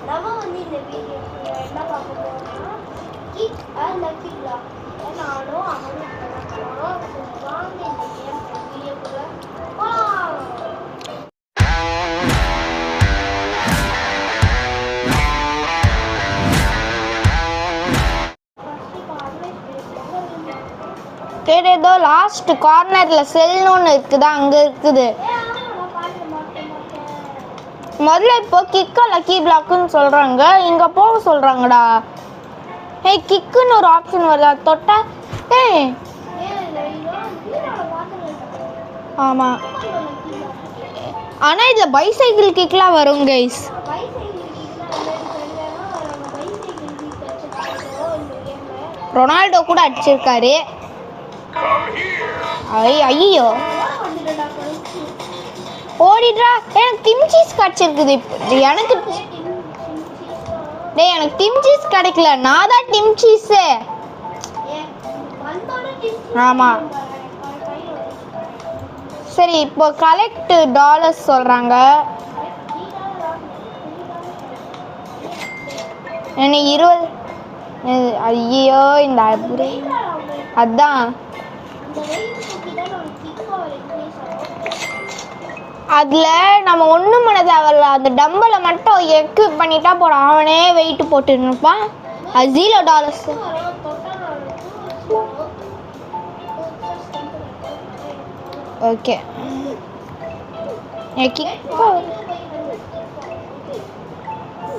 நம்ம வந்து இந்த வீடியோக்குள்ள என்ன பார்க்க போறோம்னா கிக் அண்ட் லக்கி பிளாக். நானும் அவனும் போறோம். வாங்க இந்த கேம் வீடியோக்குள்ள போலாம். ஏதோ லாஸ்ட் கார்னர்ல செல்னு ஒன்று இருக்குதா, அங்க இருக்குது. முதல்ல இப்போ கிக்கா லக்கி பிளாக்குன்னு சொல்றாங்க, இங்க போக சொல்றாங்கடா. ஏய் கிக்குன்னு ஒரு ஆப்ஷன் வருதா தொட்டா? ஏய் ஆமா, ஆனா இதுல பைசைக்கிள் கிக்லாம் வரும் கைஸ். ரொனால்டோ கூட அடிச்சிருக்காரு. ஐயோ ஓடிடுறா. எனக்கு டிம் சீஸ் கிடைச்சிருக்குது. எனக்கு டேய் எனக்கு டிம் சீஸ் கிடைக்கல, நான் தான் டிம் சீஸ். ஆமா சரி, இப்போ கலெக்ட் டாலர்ஸ் சொல்றாங்க. என்ன 20? ஐயோ இந்த அதான் அதுல நம்ம ஒண்ணும் பண்ண தேவையில்ல, அந்த டம்பலை மட்டும் எக்யூப் பண்ணிட்டா போறோம், அவனே வெயிட் போட்டு இருப்பான். அது $0. ஓகே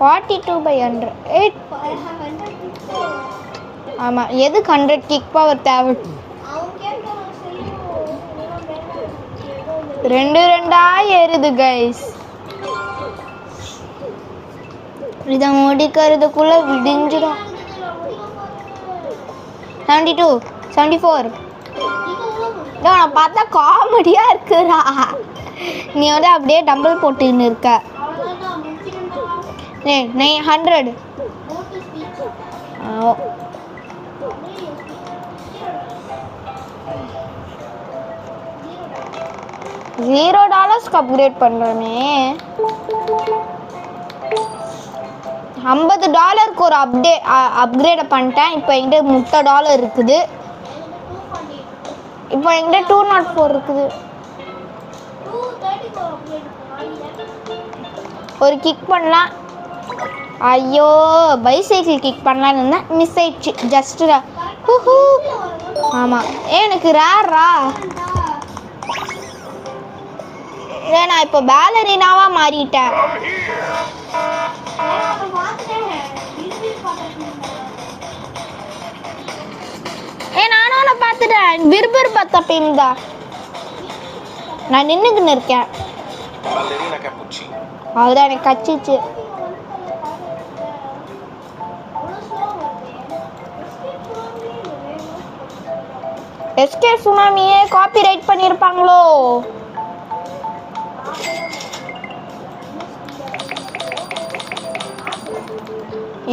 42/100. ஆமா, எதுக்கு 100 கிக் பவர் தேவை? ரெண்டு ஏறுது கைஸ். இதை முடிக்கிறதுக்குள்ள விடிஞ்சிடும். 72 74. நான் பார்த்தா காமெடியா இருக்குடா. நீ வந்து அப்படியே டம்பிள் போட்டுன்னு இருக்க. 100. $0 அப்கிரேட் பண்றோமே. $50 ஒரு அப்கிரேட் பண்ணிட்டேன். இப்போ என்கிட்ட $30 இருக்குது. இப்போ என்கிட்ட 204 இருக்குது. ஒரு கிக் பண்ணலாம். ஐயோ பைசைக்கிள் கிக் பண்ணலான்னு இருந்தேன், மிஸ் ஆயிடுச்சு. ஜஸ்ட் ஆமா எனக்கு ரேரா. நான் இப்போ பேலரினாவா மாறிட்டேன். நானும் உன்னை பார்த்துட்டேன். விறுவிறு பார்த்த பின்தா நான் நின்றுக்குன்னு இருக்கேன். அதுதான் எனக்கு கச்சிச்சு. SK சுனாமியே copyright பண்ணியிருப்பாங்களோ?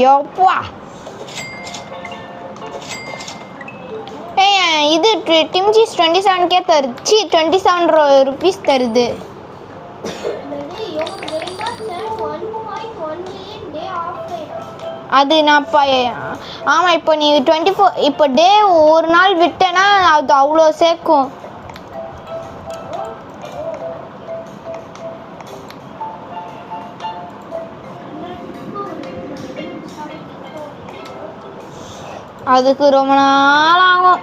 யோப்பா இது டிம் சீஸ் 27K தருச்சு. 27 rupees தருது. அது நான் இப்போ ஆமாம், இப்போ நீ 24 இப்போ டே ஒரு நாள் விட்டேன்னா அது அவ்வளோ சேர்க்கும். அதுக்கு ரொம்ப நாள் ஆகும்.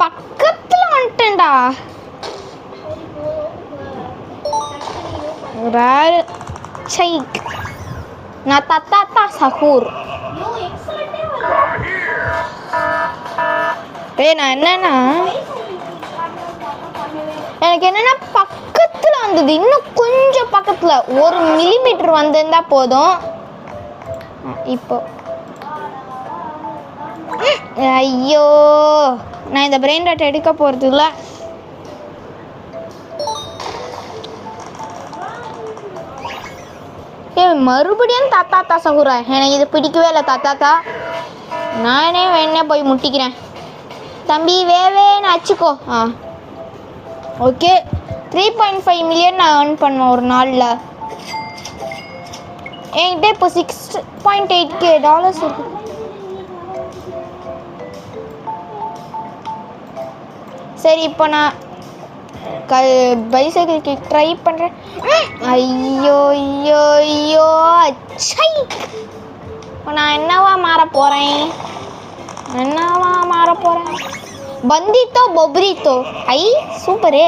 பக்கத்துல வந்துட்டேன்டா. நான் தத்தாத்தா சகூர். நான் என்னன்னா எனக்கு என்னன்னா பக்கத்துல வந்தது, இன்னும் கொஞ்சம் பக்கத்துல 1 மில்லிமீட்டர் வந்திருந்தா போதும். இப்போ ஐயோ நான் இந்த பிரெயின் ராட் எடுக்க போறது இல்லை. மறுபடியும் தாத்தா சகுரா, எனக்கு இது பிடிக்கவே இல்லை. தாத்தா நானே வேணே போய் முட்டிக்கிறேன். தம்பி வேவேன்னு அச்சுக்கோ. ஓகே 3.5 மில்லியன் நான் ஏர்ன் பண்ணுவேன் ஒரு நாளில். என்கிட்ட இப்போ $6.8K இருக்கு. சரி இப்போ நான் பைசைக்கிளுக்கு ட்ரை பண்ணுறேன். ஐயோ ஐயோ ஐயோ சை. இப்போ நான் என்னவா மாற போகிறேன்? பந்தித்தோ பொப்ரித்தோ. ஐ சூப்பரு,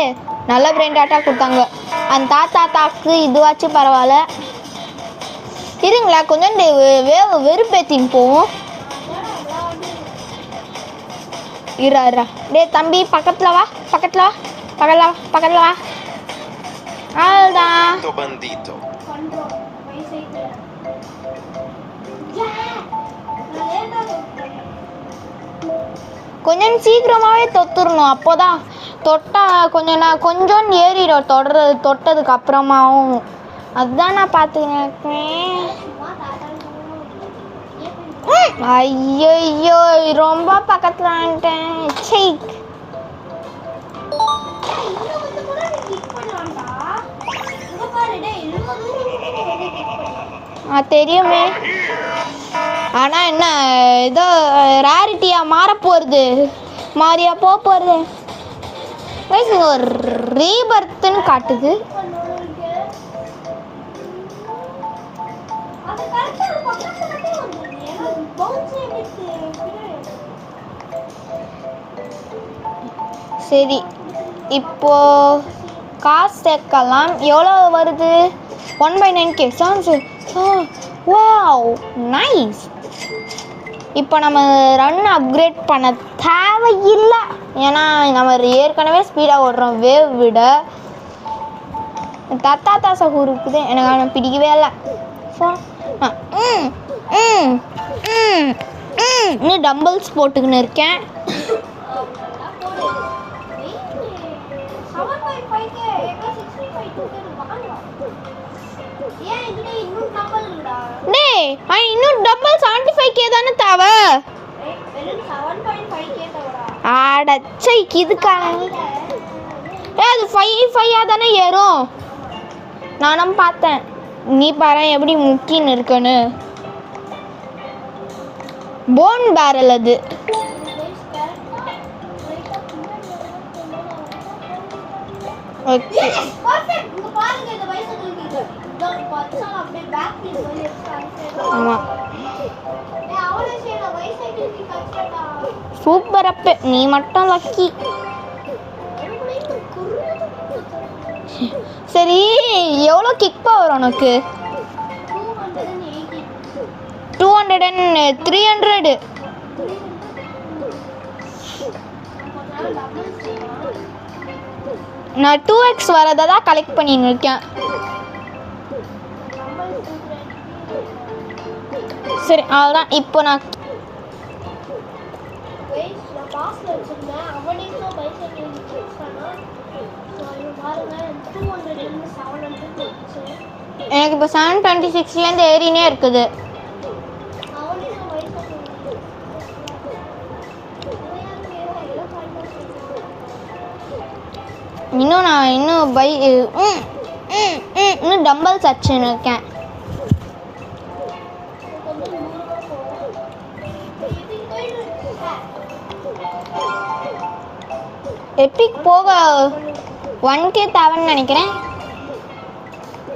நல்ல பிரெயின் டாட்டா கொடுத்தாங்க. அந்த தாத்தாக்கு இதுவாச்சும் பரவாயில்ல. இருங்களா கொஞ்சம் வெறுப்பேத்தின்னு போவோம். இரா டே தம்பி பக்கத்தில் வா. அவ்வளோதான். கொஞ்சம் சீக்கிரமாகவே தொத்துடணும். அப்போதான் தொட்டா கொஞ்சம் ஏறிடும். தொட்டதுக்கு அப்புறமாவும் அதுதான் நான் பார்த்துக்கிறேன். ஐயோ ரொம்ப பக்கத்தில் வந்துட்டேன். சை தெரியுமே. ஆனால் என்ன ஏதோ ரேரிட்டியாக மாறப்போகிறது, மாறியா போகிறது. ஒரு ரீபர்த்துன்னு காட்டுது. சரி இப்போ காசு சேர்க்கலாம். எவ்வளோ வருது? 1/9K. Wow nice. இப்போ நம்ம ரன் அப்கிரேட் பண்ண தேவையில்லை, ஏன்னா நம்ம ஏற்கனவே ஸ்பீடாக ஓடுறோம் வேவ் விட. தத்தா சகூர் இருக்குது, எனக்கு பிடிக்கவே இல்லை. இன்னும் டம்பிள்ஸ் போட்டுக்கின்னு இருக்கேன். இன்னும் டபுள் 75K தானே தேவை. ஆடச்சை இதுக்காக அது 5 தானே ஏறும். நானும் பார்த்தேன். நீ பாரு எப்படி முக்கின்னு இருக்குன்னு. போன் பேரல் அது. ஓகே ஆமாம் சூப்பர் அப்பு. நீ மட்டும் லக்கி. சரி எவ்வளோ கிக் பவர் உனக்கு? 200 and 300. நான் 2x வரதை தான் கலெக்ட் பண்ணின்னு இருக்கேன். சரி அவ்வளோதான். இப்போ நான் எனக்கு இப்போ 726லேருந்து ஏறினே இருக்குது. இன்னும் இன்னும் டம்பல்ஸ் அடிச்சுன்னு இருக்கேன். எப்பிக் போக 1K தேவைன்னு நினைக்கிறேன்.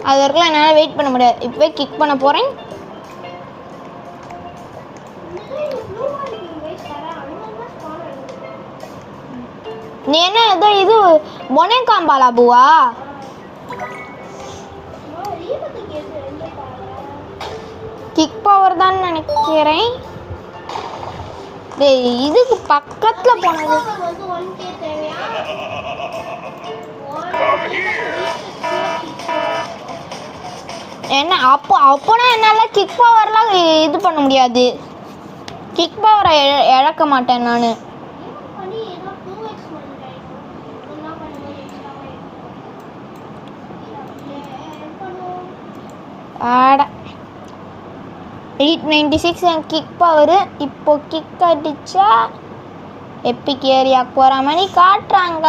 அது வரைக்கும் என்னால் வெயிட் பண்ண முடியாது. இப்போவே கிக் பண்ண போகிறேன். நீ என்ன ஏதோ இது மொனே காம்பாலா பூவா? கிக் பவர் தான் நினைக்கிறேன். இதுக்கு பக்கத்தில் போனது என்ன? அப்போனா என்னால் கிக் பவர்லாம் இது பண்ண முடியாது. கிக் பவரை இழக்க மாட்டேன் நான். ஆட 896 என் கிக் பவரு. இப்போ கிக் அடித்தா எப்பிக் ஏரியாவுக்கு போகிற மாதிரி காட்டுறாங்க,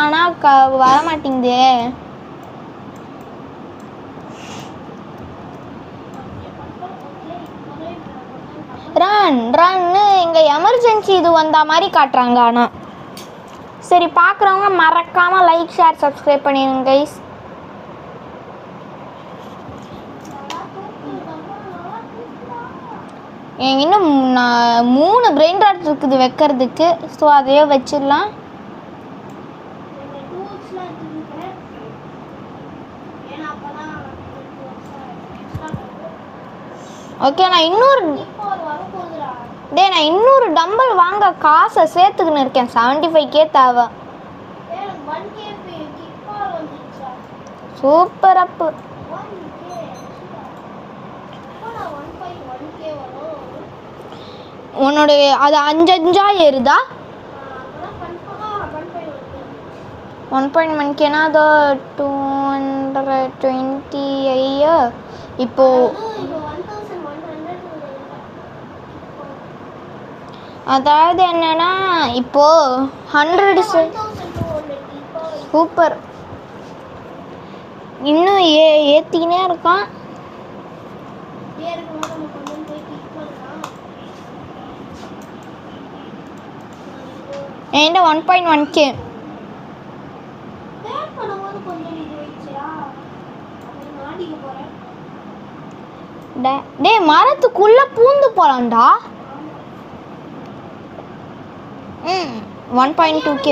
ஆனால் வர மாட்டேங்குது. ரன்னு இங்கே எமர்ஜென்சி இது வந்த மாதிரி காட்டுறாங்க. ஆனால் சரி, பார்க்குறவங்க மறக்காமல் லைக் ஷேர் சப்ஸ்கிரைப் பண்ணிடுங்க கைஸ். இன்னும் 3 பிரெயின் ராட் இருக்குது வைக்கிறதுக்கு. ஸோ அதையே வச்சிடலாம். ஓகே, நான் இன்னொரு டம்பல் வாங்க காசை சேர்த்துக்கின்னு இருக்கேன். 75K தேவை. சூப்பர் அப்பு. உன்னோடைய அது 5 ஏறுதா? 1.1Kனா அது 220 இப்போ. அதாவது என்னன்னா இப்போ 100 சூப்பர். இன்னும் ஏற்றிக்கினே இருக்கான். என்கிட்ட 1.1K. டே மரத்துக்குள்ள பூந்து போலாம்டா. 1.2K.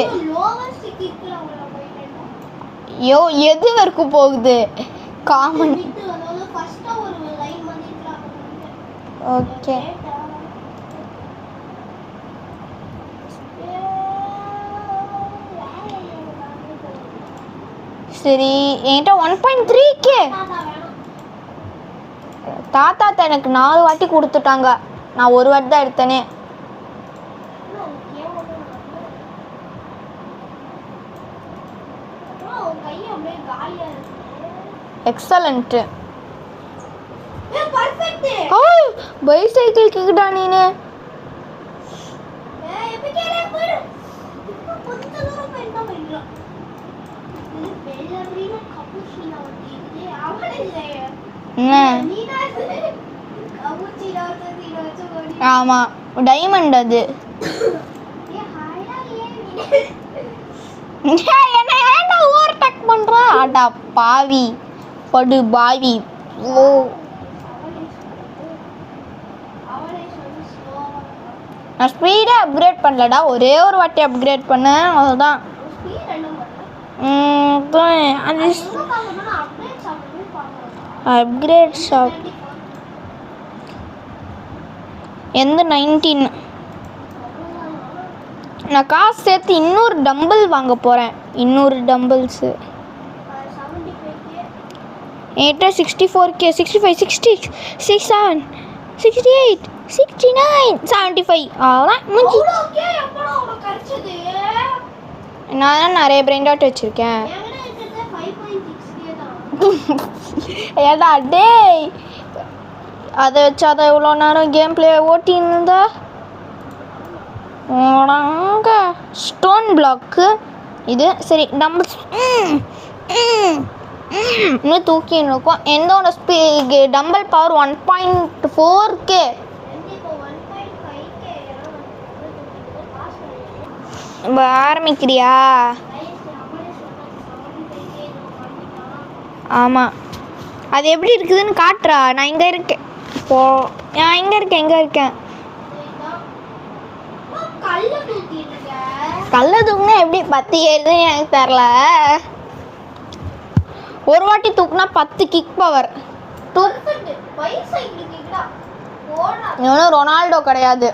யோ எது வரைக்கும் போகுது? காமன். ஓகே சரி, என்கிட்ட 1.3K. தாத்தா எனக்கு 4 வாட்டி கொடுத்துட்டாங்க. நான் ஒரு வாட்டி தான் எடுத்தேனே. எக்ஸலண்ட். பைசைக்கிள் கிட்டா நீனு? ஆமா, டைமண்ட் அது. என்ன ஏன்டா ஓவர்டேக் பண்றா? அடா பாவி, படு பாவி. ஓ நான் ஸ்பீடே அப்கிரேட் பண்ணலடா. ஒரே ஒரு வாட்டி அப்கிரேட் பண்ணேன், அதுதான். அப்கிரேட் ஷாப் எந்த 19. நான் காசு சேர்த்து இன்னொரு டம்பிள் வாங்க போகிறேன். இன்னொரு டம்பிள்ஸு என்கிட்ட 64K, 65, 60, 67, 68, 69, 75. அவ்வளோதான் முடிஞ்சு. நான் தான் நிறைய பிரெயின் டாட் வச்சுருக்கேன். ஏடா டேய், அதை வச்சாத இவ்வளோ நேரம் கேம் பிளே ஓட்டின்னு இருந்தா. ஸ்டோன் பிளாக்கு இது. சரி, டம்பிள்ஸ் இன்னும் தூக்கின்னு இருக்கும். என்னோட டம்பிள் பவர் 1.4K. ஆரம்பிக்கிறியா? ஆமாம், அது எப்படி இருக்குதுன்னு காட்டுறா. நான் இங்கே இருக்கேன். இப்போ நான் எங்கே இருக்கேன்? கல்ல தூக்குனா எப்படி 10 ஏறுதுன்னு எனக்கு தெரில. ஒரு வாட்டி தூக்குனா 10 கிக் பவர். இவனும் ரொனால்டோ கிடையாது.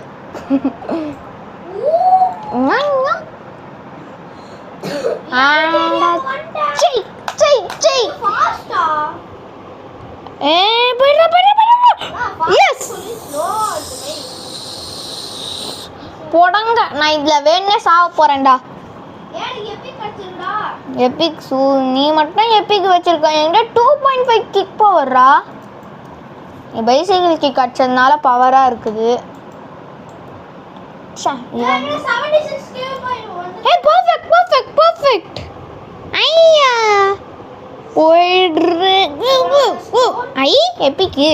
போடங்க, நான் இதுல வேணே சாவ போறேன்டா. எபிக் நீ மட்டும் எபிக் வச்சிருக்க. என்கிட்ட 2.5 கிக் பவர்ரா. நீ பைசைக்கிள் கிக் அடிச்சதுனால பவரா இருக்குது. பர்ஃபெக்ட். ஐயா போயிடுறே. ஐ எபிக்கு.